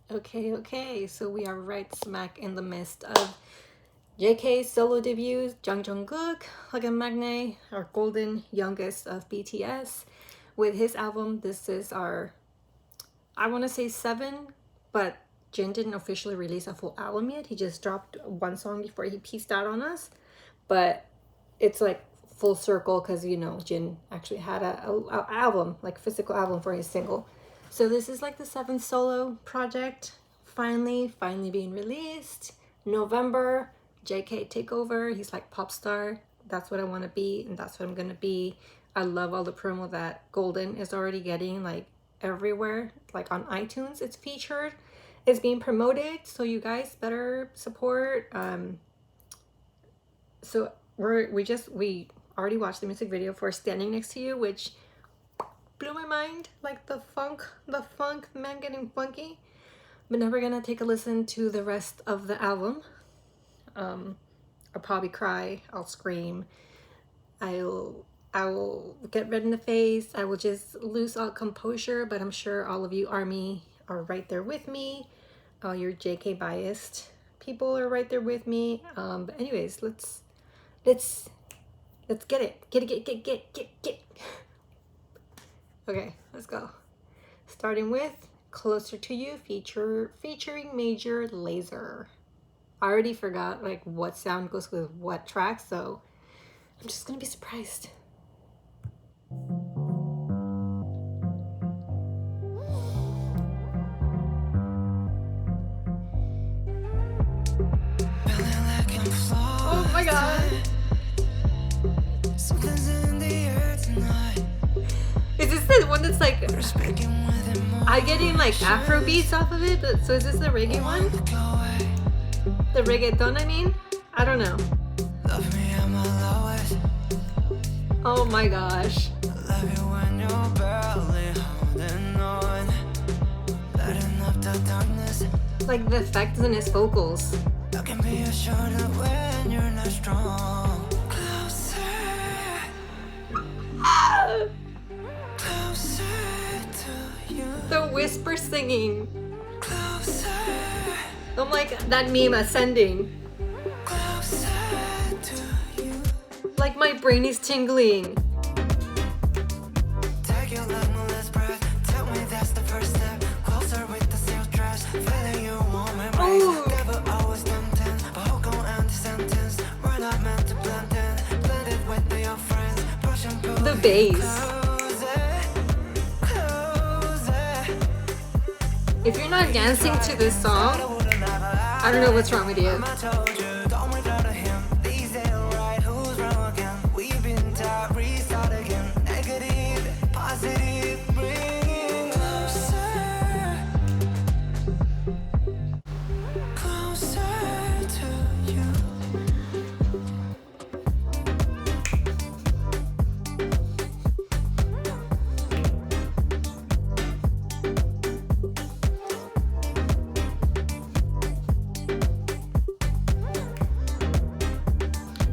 Okay, so we are right smack in the midst of JK's solo debut, Jungkook, Hagan Magne, our golden youngest of BTS, with his album. This is our, I want to say 7, but Jin didn't officially release a full album yet. He just dropped one song before he pieced out on us. But it's like full circle because, you know, Jin actually had a album, like physical album for his single. So this is like the 7th solo project, finally being released. November, JK takeover. He's like pop star. That's what I want to be, and that's what I'm gonna be. I love all the promo that Golden is already getting, like everywhere, like on iTunes. It's featured, it's being promoted. So you guys better support. So we already watched the music video for Standing Next to You, which blew my mind, like the funk, man getting funky. But now we're gonna take a listen to the rest of the album. I'll probably cry, I'll scream, I will get red in the face, I will just lose all composure, but I'm sure all of you ARMY are right there with me. All your JK biased people are right there with me. But anyways, let's get it. Get. Okay, let's go. Starting with Closer to You featuring Major Lazer. I already forgot like what sound goes with what track, so I'm just gonna be surprised. Oh my god. Is this the one that's like I'm getting like Afro beats off of it? But so is this the reggae one? The reggaeton, I mean? I don't know. Oh my gosh. Like the effects in his vocals. The whisper singing. I'm like that meme ascending. Like my brain is tingling. Oh. The bass. If you're not dancing to this song, I don't know what's wrong with you.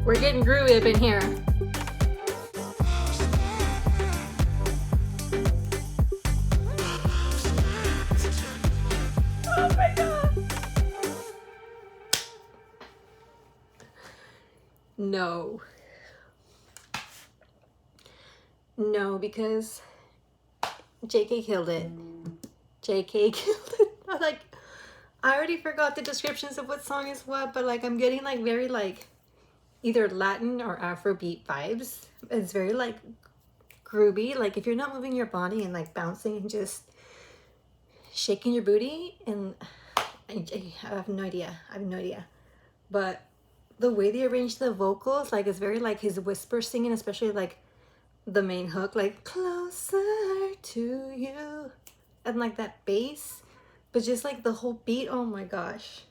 We're getting groovy up in here. Oh my god. No. No, because JK killed it. JK killed it. I already forgot the descriptions of what song is what, but like I'm getting like very like either Latin or Afrobeat vibes. It's very like groovy. Like if you're not moving your body and like bouncing and just shaking your booty, and I have no idea. But the way they arrange the vocals, like it's very like his whisper singing, especially like the main hook, like closer to you, and like that bass, but just like the whole beat. Oh my gosh.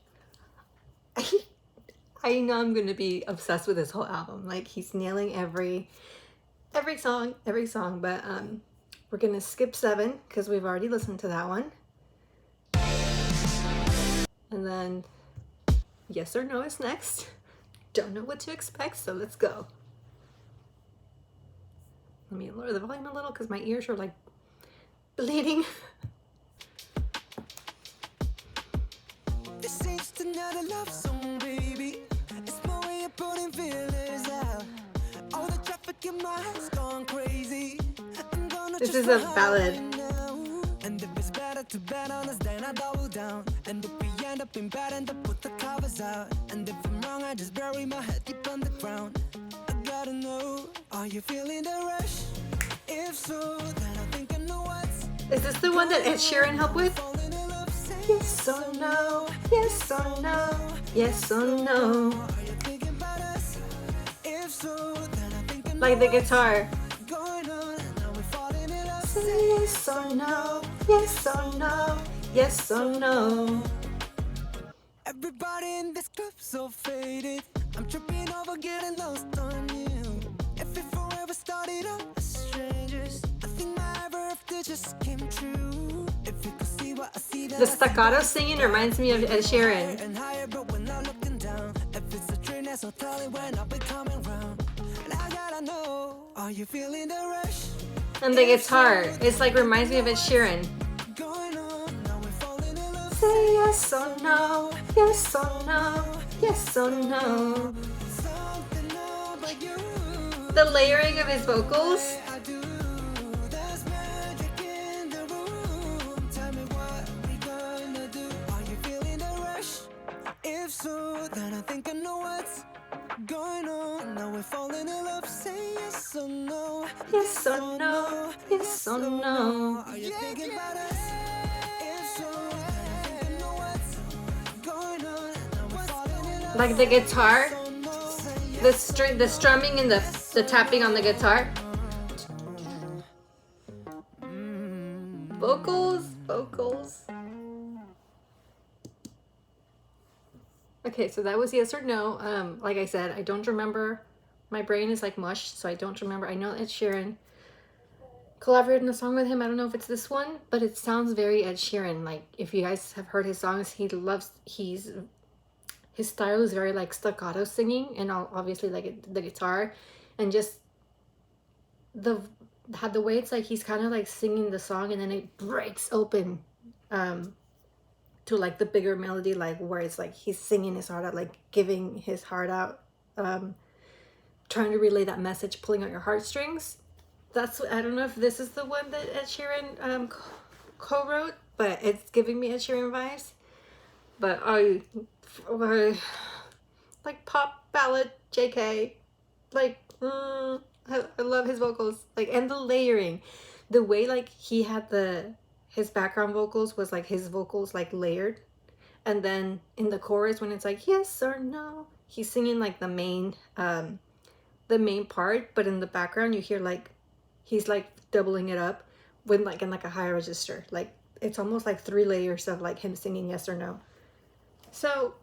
I know I'm gonna be obsessed with this whole album. Like he's nailing every song, but we're gonna skip 7 because we've already listened to that one. And then Yes or No is next. Don't know what to expect, so let's go. Let me lower the volume a little because my ears are like bleeding. out a love song, baby. It's my way of putting feelers out. All the traffic in my head's gone crazy. I'm gonna This just is a for ballad. right now. And if it's better to bet on us, then I double down. And if we end up in bed, and I put the covers out. And if I'm wrong, I just bury my head deep on the ground. I gotta know, are you feeling the rush? If so, then I think I know what's. Is this the one that Ed Sheeran helped with? Falling in love, say Yes or no, yes or no, yes or no. are you thinking about us? If so, then I think I know Like the guitar. what's going on. And now we're falling in love. Say yes or no, yes or no, yes or no. Everybody in this club so faded. I'm tripping over getting lost on you. If it forever started out as strangers, I think my ever after just came true. If you could see what I see, then The I see staccato singing reminds me of Ed Sheeran. and higher, but we're not looking down. If it's a train, that's so telling when I'll be coming round. And I gotta know, are you feeling the rush? And the guitar, it's like reminds me of Ed Sheeran. Going on, now we're falling in love. Say yes or no, yes or no, yes or no. Something about you. The layering of his vocals. I do. There's magic in the room. Tell me what we gonna do. Are you feeling the rush? If so, then I think I know what's going on. Now we're falling in love. Say yes or no. Yes or no, yes or no. Are you thinking about us? If so, then I think I know what's going on. Now we're falling in love. Like the guitar, So no, say yes. the strumming and the tapping on the guitar. Vocals. Okay, so that was yes or no. Like I said, I don't remember. My brain is like mush, so I don't remember. I know Ed Sheeran collaborated in a song with him. I don't know if it's this one, but it sounds very Ed Sheeran. Like if you guys have heard his songs, his style is very like staccato singing, and obviously like the guitar, and just the way it's like he's kind of like singing the song, and then it breaks open to like the bigger melody, like where it's like he's singing his heart out, like giving his heart out, trying to relay that message, pulling out your heartstrings. I don't know if this is the one that Ed Sheeran co-wrote, but it's giving me Ed Sheeran vibes. But I like pop ballad JK, like I love his vocals, like, and the layering, the way like he had his background vocals was like his vocals like layered, and then in the chorus when it's like yes or no, he's singing like the main part, but in the background you hear like he's like doubling it up with like in like a higher register, like it's almost like 3 layers of like him singing yes or no. So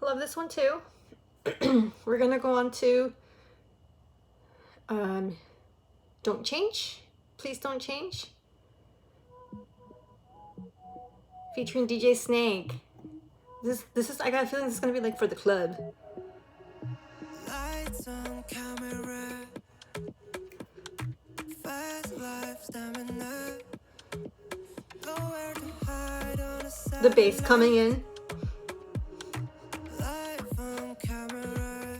love this one too. We're gonna go on to Don't Change, Please Don't Change, featuring DJ Snake. This is, I got a feeling this is gonna be like for the club. Lights on camera, fast life stamina, nowhere to hide on a The bass coming in. life on camera.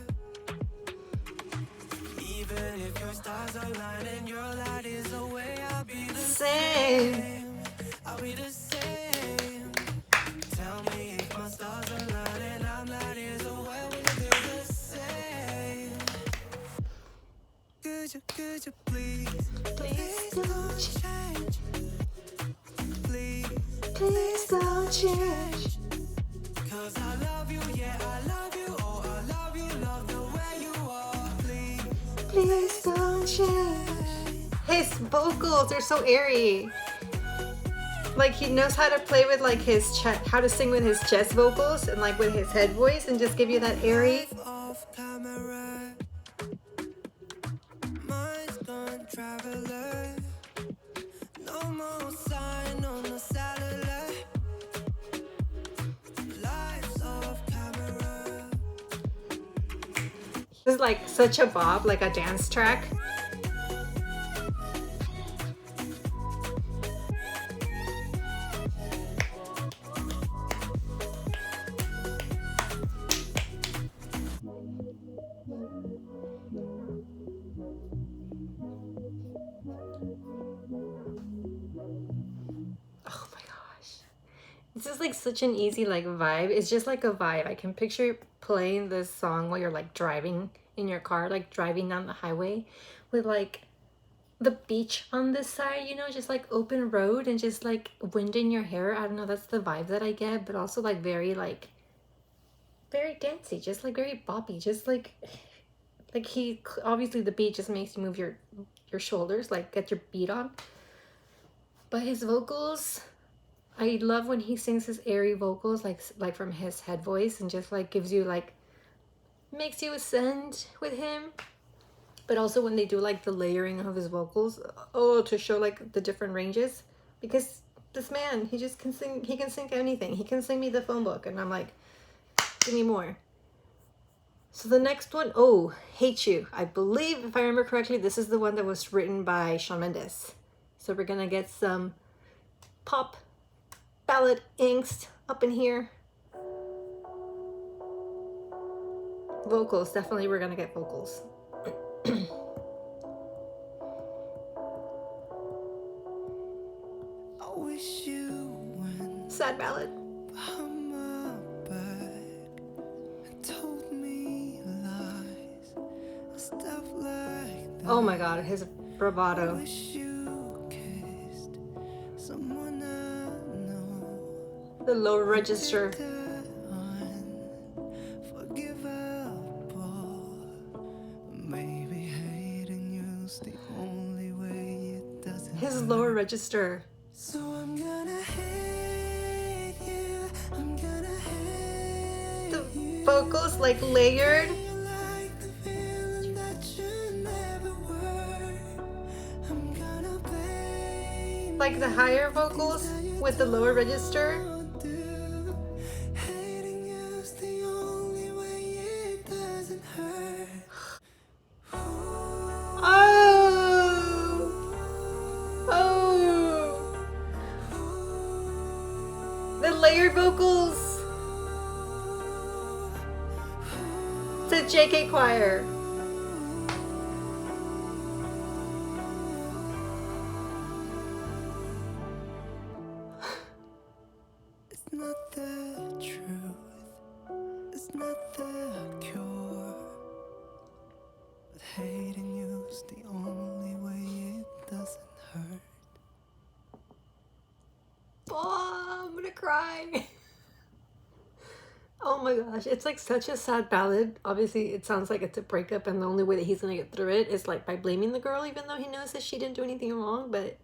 Even if your stars align and your light is away, I'll be the Same. I'll be the same. Tell me if my stars align and I'm light is away, we'll be the same. Could you please, Please don't change? Please, Please don't change. 'cause I love you, yeah, I love you, oh, I love you, love the way you are. Please, Please don't change. His vocals are so airy. Like he knows how to play with like his how to sing with his chest vocals and like with his head voice and just give you that airy. off camera. Mind's gone traveler. No more sign on the satellite. Lights off camera. This is like such a bop, like a dance track. This is like such an easy like vibe. It's just like a vibe. I can picture playing this song while you're like driving in your car, like driving down the highway with like the beach on this side, you know, just like open road and just like wind in your hair. I don't know, that's the vibe that I get, but also like very dancey, just like very boppy, just like he obviously the beat just makes you move your shoulders, like get your beat on. But his vocals, I love when he sings his airy vocals, like from his head voice, and just like gives you like makes you ascend with him. But also when they do like the layering of his vocals, oh, to show like the different ranges, because this man, he just can sing. He can sing anything. He can sing me the phone book, and I'm like, give me more. So the next one, oh, Hate You. I believe, if I remember correctly, this is the one that was written by Shawn Mendes. So we're gonna get some pop ballad angst up in here. Vocals, definitely we're gonna get vocals. I wish you went Sad ballad. behind my back and told me lies and stuff like that. Oh my god, his bravado. Wish you kissed someone I know. The low register. Unforgivable. Maybe hating you's the only way it doesn't His lower register. So I'm gonna hate you. I'm gonna hate The vocals like layered. you like the feeling that you never were. I'm gonna play Like the higher vocals with the lower register. do. Hating you's the only way it doesn't hurt. Oh! Oh! The layered vocals. The JK choir. It's not the truth. It's not the cure. But hating you's the only way it doesn't hurt. Oh, I'm gonna cry. Oh my gosh, it's like such a sad ballad. Obviously, it sounds like it's a breakup, and the only way that he's gonna get through it is like by blaming the girl, even though he knows that she didn't do anything wrong. But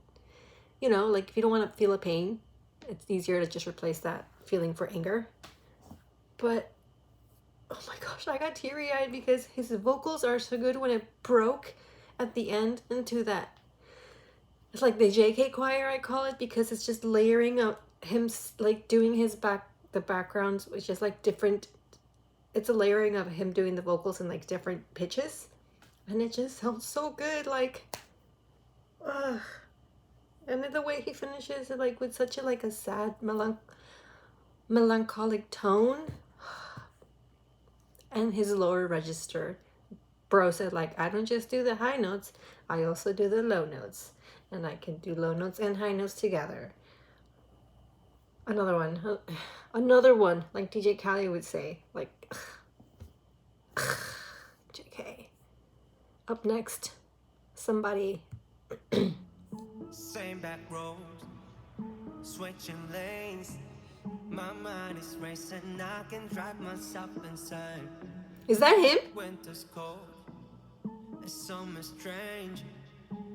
you know, like if you don't want to feel a pain, it's easier to just replace that feeling for anger. But oh my gosh, I got teary-eyed because his vocals are so good when it broke at the end into that. It's like the JK choir, I call it, because it's just layering of him like doing the backgrounds, which is like different. It's a layering of him doing the vocals in like different pitches, and it just sounds so good. Like, and the way he finishes it, like with such a like a sad melancholic tone, and his lower register. Bro said, like, I don't just do the high notes, I also do the low notes, and I can do low notes and high notes together. Another one, like DJ Khaled would say, like, JK. Up next, Somebody. Same back roads, switching lanes. My mind is racing, I can drive myself insane. Is that him? Winter's cold, and summer's strange.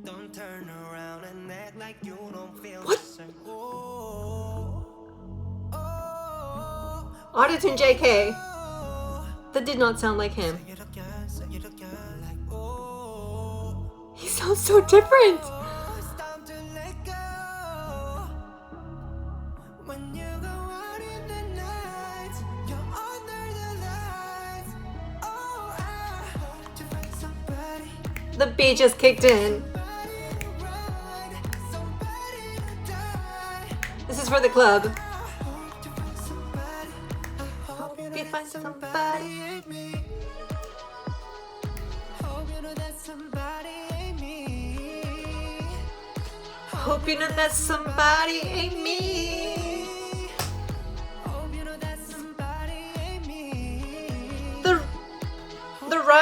Don't turn around and act like you don't feel What? the same. Oh, oh, Auto-tune JK. oh. That did not sound like him. Say it again, like oh. He sounds so different. It's time to let go. When you go out in the night, you're under the lights. Oh, I hope to find somebody, The beat just kicked in. somebody to ride, somebody to die. This is for the club. I hope to find somebody. I hope you know You that find somebody somebody. ain't me. Hope you know that somebody ain't me. Hope you know that somebody ain't me.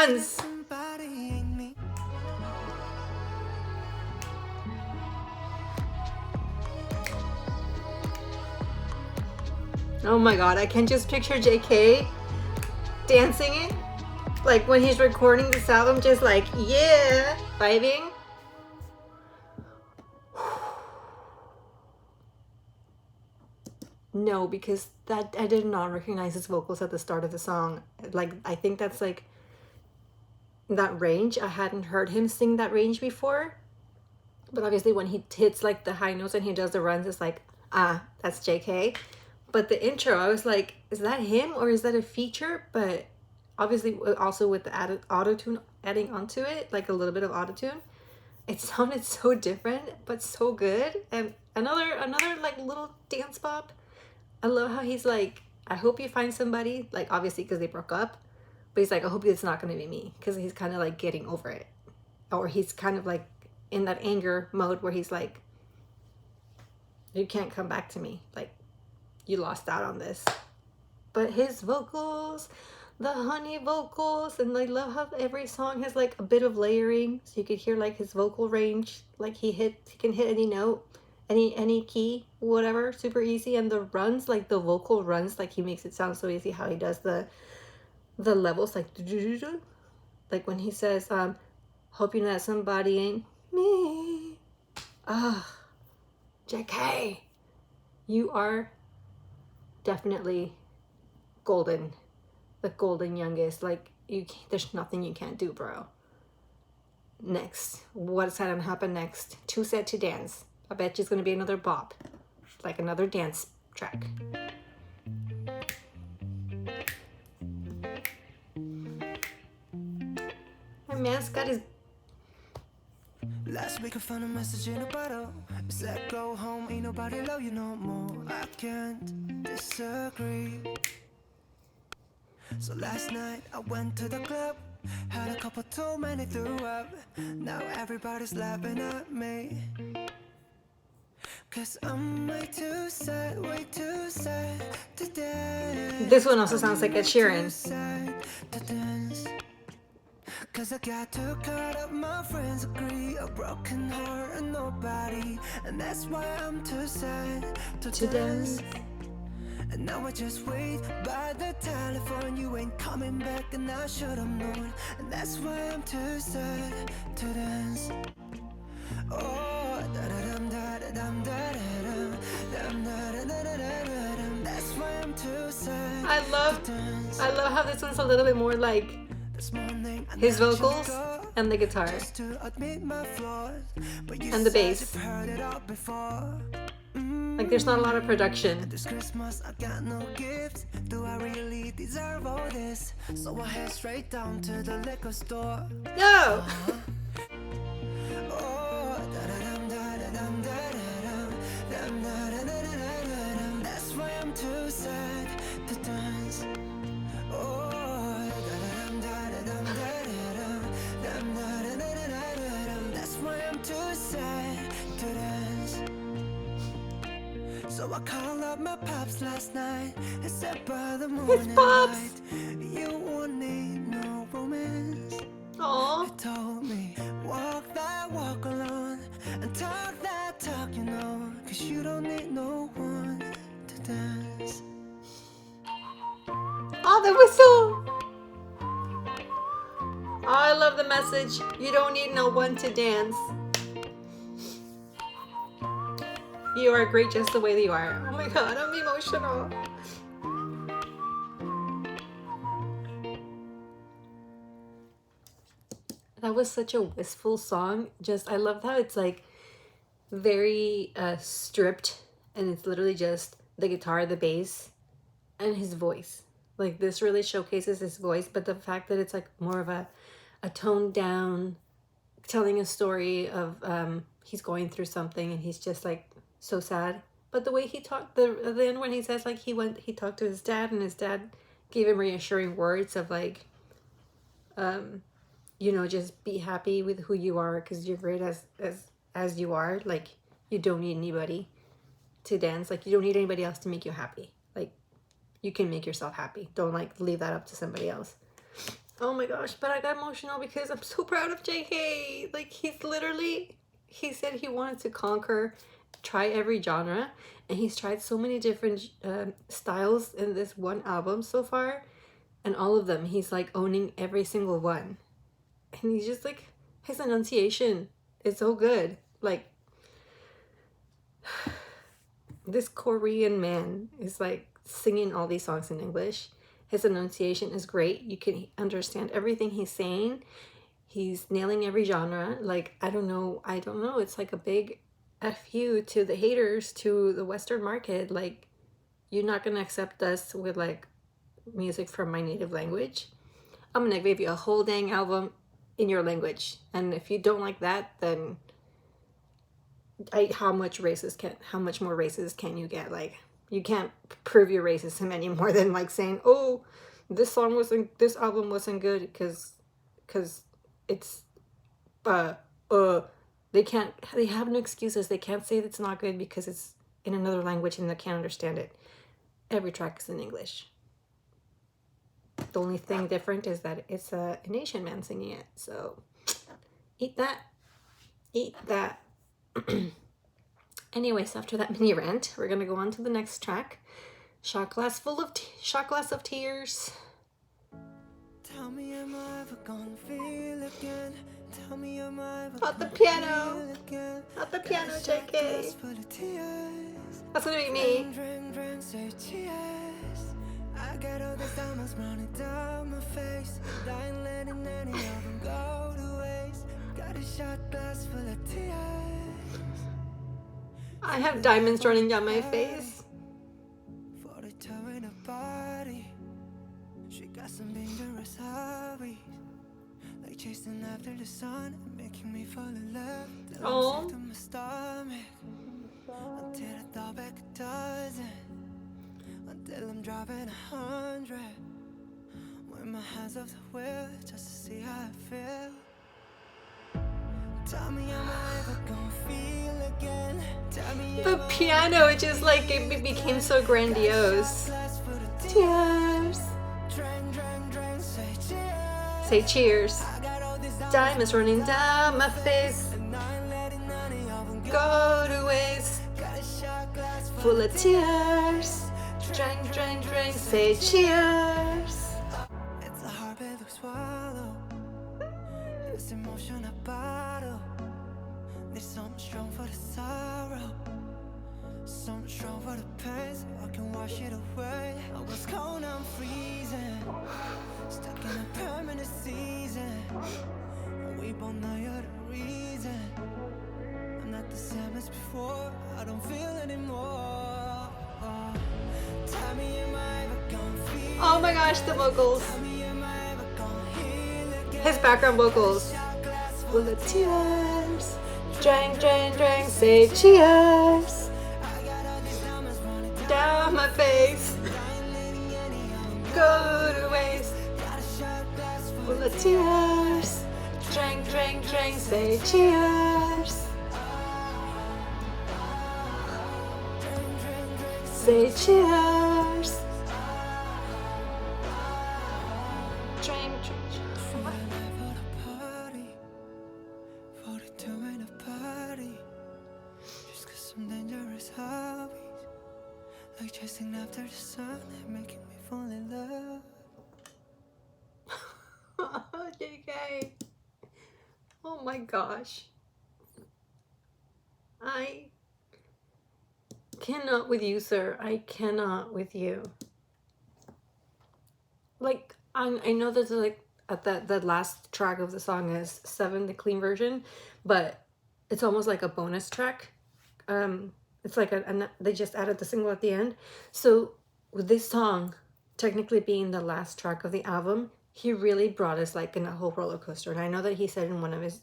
runs. Somebody ain't me. Oh my god, I can just picture JK dancing it. Like when he's recording this album, just like, yeah, vibing. No, because that I did not recognize his vocals at the start of the song. Like, I think that's like that range. I hadn't heard him sing that range before. But obviously when he hits like the high notes and he does the runs, it's like, ah, that's JK. But the intro, I was like, is that him or is that a feature? But obviously also with the added auto-tune adding onto it, like a little bit of auto-tune, it sounded so different but so good. And another like little dance pop. I love how he's like, I hope you find somebody, like obviously because they broke up, but he's like, I hope it's not going to be me, because he's kind of like getting over it, or he's kind of like in that anger mode where he's like, you can't come back to me, like you lost out on this. But his vocals, the honey vocals, and I love how every song has like a bit of layering, so you could hear like his vocal range, like he can hit any note, any key, whatever, super easy. And the runs, like the vocal runs, like he makes it sound so easy how he does the levels, like when he says hoping that somebody ain't me. JK, you are definitely golden, the golden youngest. Like there's nothing you can't do, bro. Next, what's gonna happen next? Too Sad to Dance. I bet you it's gonna be another bop, like another dance track. My mascot is. Last week I found a message in a bottle. It said go home, ain't nobody love you no more. I can't disagree. So last night I went to the club, had a couple too many, threw up. Now everybody's laughing at me, 'cause I'm way too sad to dance. This one also sounds like Ed Sheeran. To dance. 'Cause I got too caught up, my friends agree. A broken heart and nobody, and that's why I'm too sad to dance. And now I just wait by the telephone. You ain't coming back and I should have known. And that's why I'm too sad to dance. Oh, da-da-dum, da-da-dum, da-da-dum, dum, da-da-da-da-da-dum. That's why I'm too sad to dance. I love how this one's a little bit more like his vocals and the guitar and the bass. Like there's not a lot of production. This Christmas I got no gift. Do I really deserve all this? So I head straight down to the liquor store. No! Oh, da-da-dum, da-da-dum, da-da-dum, dum, da-da-da-da-da-dum. That's why I'm too sad to dance. Oh, da-da-dum, da-da-dum, da-da-dum, dum, da-da-da-da-da-dum. That's why I'm too sad to dance. So I called up my pops last night and said by the morning light, you won't need no romance. Aww. He told me, walk that walk alone and talk that talk, you know, 'cause you don't need no one to dance. Oh, the whistle! Oh, I love the message. You don't need no one to dance. You are great just the way that you are. Oh my god, I'm emotional. That was such a wistful song. Just, I love how it's like very stripped, and it's literally just the guitar, the bass, and his voice. Like this really showcases his voice, but the fact that it's like more of a toned down, telling a story of he's going through something and he's just like so sad. But the way he talked, the end when he says like he talked to his dad, and his dad gave him reassuring words of like, you know, just be happy with who you are, because you're great as you are. Like you don't need anybody to dance. Like you don't need anybody else to make you happy. Like you can make yourself happy. Don't like leave that up to somebody else. Oh my gosh, but I got emotional because I'm so proud of JK. Like, he said he wanted to conquer, try every genre, and he's tried so many different styles in this one album so far, and all of them, he's like owning every single one. And he's just like, his enunciation is so good. Like, this Korean man is like singing all these songs in English. His enunciation is great. You can understand everything he's saying. He's nailing every genre. Like, I don't know. It's like a big FU to the haters, to the Western market. Like, you're not gonna accept us with like music from my native language. I'm gonna give you a whole dang album in your language. And if you don't like that, then how much more racist can you get? Like, you can't prove your racism any more than like saying, oh, this album wasn't good because it's uh they have no excuses. They can't say it's not good because it's in another language and they can't understand it. Every track is in English. The only thing different is that it's an Asian man singing it. So eat that. Anyways, after that mini rant, we're gonna go on to the next track. Shot glass of tears. Tell me, am I ever gonna feel again? Tell me, am I ever Not the gonna piano. feel again? Not the piano, Got a shot glass JK. full of tears. That's gonna be me. Drink, drink, say cheers. I got all these diamonds running down my face. And I ain't letting any of them go to waste. Got a shot glass full of tears. I have diamonds running down my face. For the toe in her body. She got some dangerous hobbies. Like chasing after the sun and making me fall in love. Till I'm sick to my stomach. Until I thought back a dozen. Until I'm driving 100. With my hands off the wheel just to see how I feel. Tell me, am I ever gonna feel again? Tell me, The piano, it just like it became so grandiose. Tears. Say cheers. Diamonds running down my face. Go to waste. Full of tears. Drink, drink, drink. Say cheers. It's a hard pill to swallow. This emotion I bottle. There's something strong for the sorrow. Something strong for the pain, so I can wash it away. I was cold, I'm freezing. Stuck in a permanent season. We both know you're the reason. I'm not the same as before. I don't feel anymore. Tell me, am I ever gonna feel? Oh my gosh, the vocals. Tell me, am I ever gonna heal again? His background vocals. Full of tears. Drink, drink, drink. Say cheers. Down my face. Go to waste. Full of tears. Drink, drink, drink. Say cheers. Say cheers. Drink, drink, Some dangerous hobbies, like chasing after the sun and making me fall in love. JK. Oh my gosh. I cannot with you, sir. I cannot with you. Like, I know that like at the last track of the song is 7, the clean version, but it's almost like a bonus track. It's like they just added the single at the end. So with this song technically being the last track of the album, he really brought us like in a whole roller coaster. And I know that he said in one of his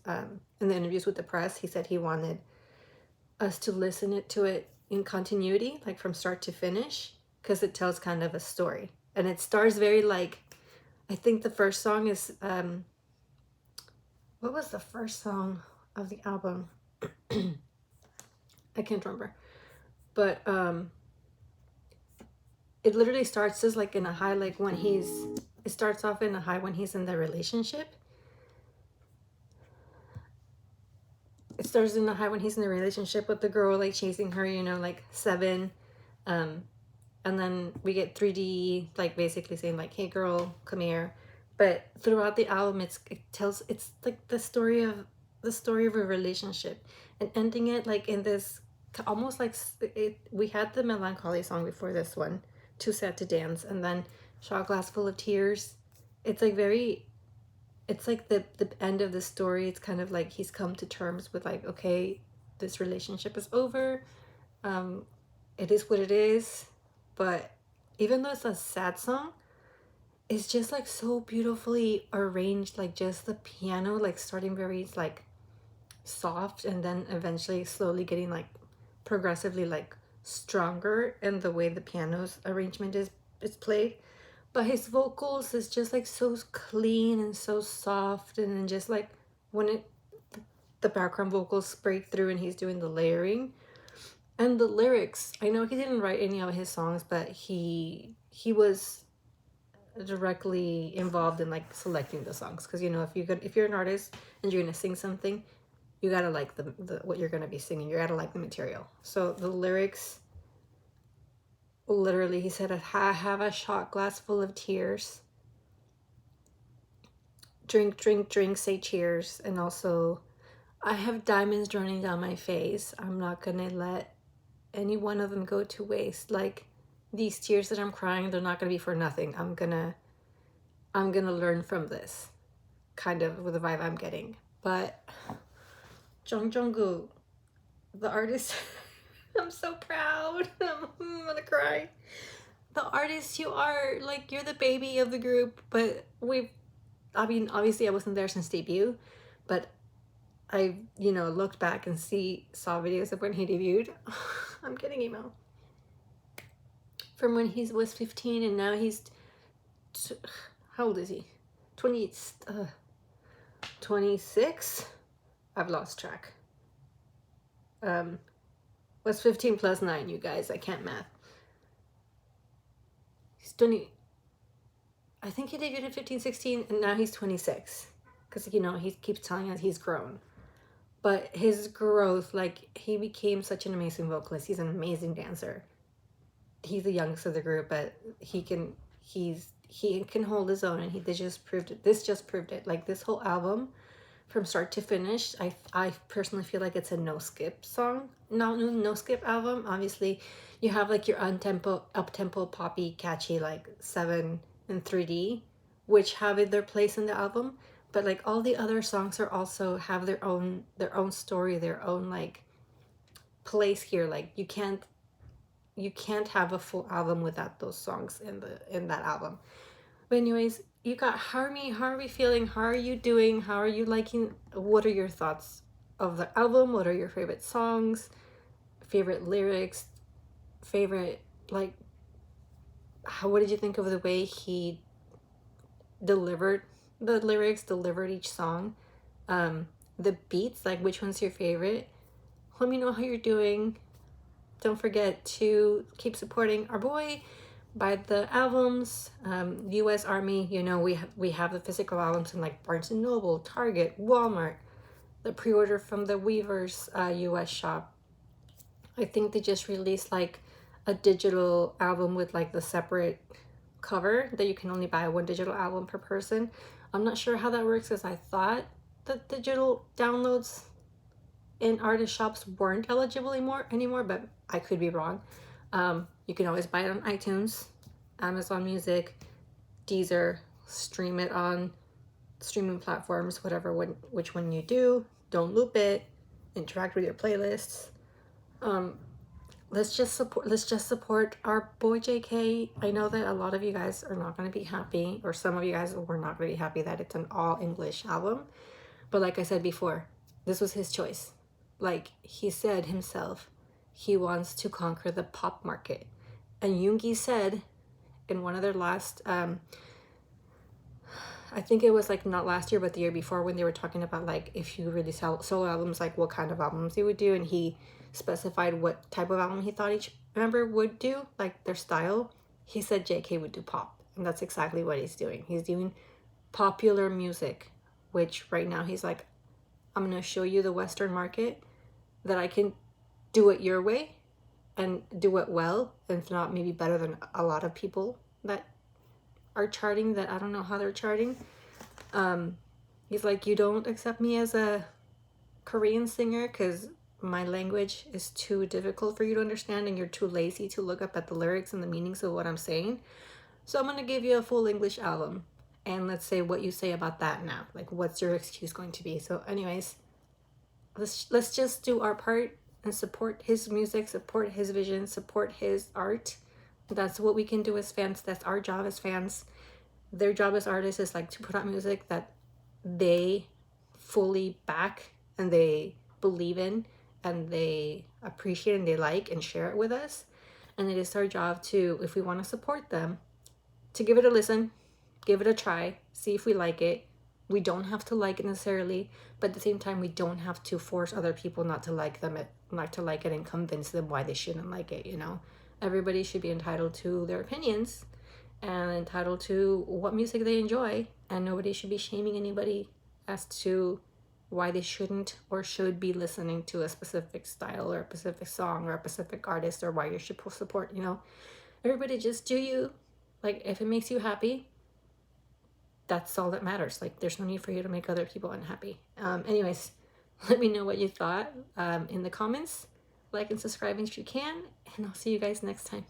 in the interviews with the press, he said he wanted us to listen to it in continuity, like from start to finish, because it tells kind of a story. And it starts very like, I think the first song is what was the first song of the album? I can't remember, but it literally starts as like in a high, like when he's it starts off in a high when he's in the relationship. It starts in the high when he's in the relationship with the girl, like chasing her, you know, like 7. And then we get 3D, like basically saying like, hey girl, come here. But throughout the album, it's like the story of a relationship, and ending it like in this almost like it. We had the melancholy song before this one, Too Sad to Dance, and then Shot Glass Full of Tears. It's like very, it's like the end of the story. It's kind of like he's come to terms with like, okay, this relationship is over. It is what it is. But even though it's a sad song, it's just like so beautifully arranged, like just the piano like starting very like soft and then eventually slowly getting like progressively like stronger in the way the piano's arrangement is played. But his vocals is just like so clean and so soft, and then just like when the background vocals break through and he's doing the layering. And the lyrics, I know he didn't write any of his songs, but he was directly involved in like selecting the songs, because you know, if you're an artist and you're gonna sing something, you gotta like the what you're gonna be singing. You gotta like the material. So the lyrics, literally, he said, I have a shot glass full of tears. Drink, drink, drink, say cheers. And also, I have diamonds running down my face. I'm not gonna let any one of them go to waste. Like, these tears that I'm crying, they're not gonna be for nothing. I'm gonna learn from this, kind of with the vibe I'm getting. But Jungkook, the artist, I'm so proud. I'm gonna cry. The artist you are, like, you're the baby of the group, but I mean, obviously I wasn't there since debut, but I, you know, looked back and saw videos of when he debuted. I'm getting emo. From when he was 15 and now he's, how old is he? 26? I've lost track. What's 15 plus 9, you guys? I can't math. He's 20. I think he debuted in 15, 16, and now he's 26. Because, you know, he keeps telling us he's grown. But his growth, like, he became such an amazing vocalist. He's an amazing dancer. He's the youngest of the group, but he can hold his own, and this just proved it. This just proved it. Like, this whole album, from start to finish, I personally feel like it's a no skip song. No skip album. Obviously, you have like your up tempo poppy catchy like 7 and 3D, which have their place in the album. But like all the other songs are also have their own story, their own like place here. Like you can't have a full album without those songs in that album. But anyways, you got How are we feeling? How are you doing? How are you liking? What are your thoughts of the album? What are your favorite songs? Favorite lyrics? Favorite, like, what did you think of the way he delivered the lyrics, delivered each song? The beats, like, which one's your favorite? Let me know how you're doing. Don't forget to keep supporting our boy. Buy the albums. U.S. Army, you know, we have the physical albums in like Barnes & Noble, Target, Walmart. The pre-order from the Weavers U.S. shop. I think they just released like a digital album with like the separate cover that you can only buy one digital album per person. I'm not sure how that works, because I thought that digital downloads in artist shops weren't eligible anymore, but I could be wrong. You can always buy it on iTunes, Amazon Music, Deezer, stream it on streaming platforms, which one you do. Don't loop it. Interact with your playlists. Let's just support our boy JK. I know that a lot of you guys are not going to be happy, or some of you guys were not really happy that it's an all English album. But like I said before, this was his choice. Like he said himself, he wants to conquer the pop market. And Yoongi said in one of their last, I think it was like not last year, but the year before, when they were talking about like if you really sell solo albums, like what kind of albums he would do. And he specified what type of album he thought each member would do, like their style. He said JK would do pop. And that's exactly what he's doing. He's doing popular music, which right now he's like, I'm going to show you the Western market that I can do it your way and do it well, if not maybe better than a lot of people that are charting, that I don't know how they're charting. He's like, you don't accept me as a Korean singer because my language is too difficult for you to understand and you're too lazy to look up at the lyrics and the meanings of what I'm saying. So I'm going to give you a full English album. And let's say what you say about that now. Like, what's your excuse going to be? So anyways, let's just do our part and support his music, support his vision, support his art. That's what we can do as fans. That's our job as fans. Their job as artists is like to put out music that they fully back and they believe in and they appreciate and they like and share it with us. And it is our job to, if we want to support them, to give it a listen, give it a try, see if we like it. We don't have to like it necessarily, but at the same time, we don't have to force other people not to like them, not to like it, and convince them why they shouldn't like it. You know, everybody should be entitled to their opinions and entitled to what music they enjoy, and nobody should be shaming anybody as to why they shouldn't or should be listening to a specific style or a specific song or a specific artist, or why you should support. You know, everybody just do you. Like, if it makes you happy, that's all that matters. Like, there's no need for you to make other people unhappy. Anyways, let me know what you thought in the comments. Like and subscribe if you can, and I'll see you guys next time.